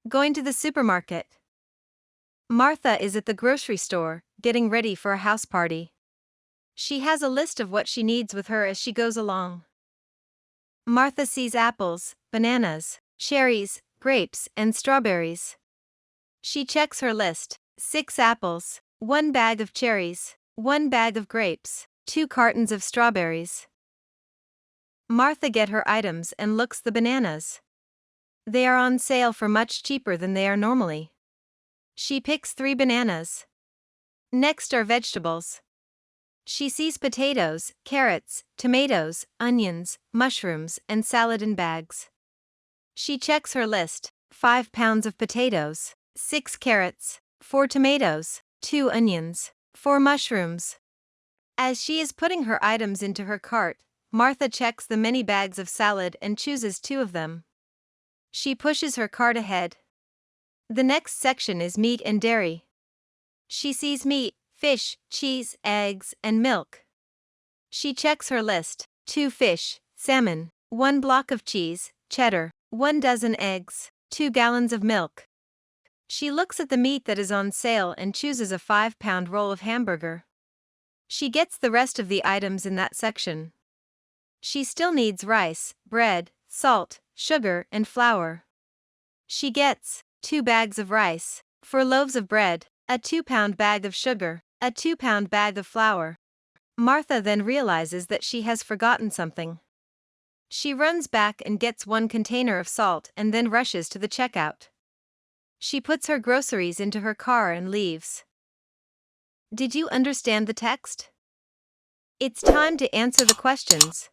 Going to the supermarket. Martha is at the grocery store, getting ready for a house party. She has a list of what she needs with her as she goes along. Martha sees apples, bananas, cherries, grapes, and strawberries. She checks her list: 6 apples, 1 bag of cherries, 1 bag of grapes, 2 cartons of strawberries. Martha gets her items and looks the bananas. They are on sale for much cheaper than they are normally. She picks 3 bananas. Next are vegetables. She sees potatoes, carrots, tomatoes, onions, mushrooms, and salad in bags. She checks her list: 5 pounds of potatoes, 6 carrots, 4 tomatoes, 2 onions, 4 mushrooms. As she is putting her items into her cart, Martha checks the many bags of salad and chooses 2 of them. She pushes her cart ahead. The next section is meat and dairy. She sees meat, fish, cheese, eggs, and milk. She checks her list: 2 fish, salmon, 1 block of cheese, cheddar, 1 dozen eggs, 2 gallons of milk. She looks at the meat that is on sale and chooses a 5-pound roll of hamburger. She gets the rest of the items in that section. She still needs rice, bread, salt, sugar, and flour. She gets 2 bags of rice, 4 loaves of bread, a 2-pound bag of sugar, a 2-pound bag of flour. Martha then realizes that she has forgotten something. She runs back and gets 1 container of salt and then rushes to the checkout. She puts her groceries into her car and leaves. Did you understand the text? It's time to answer the questions.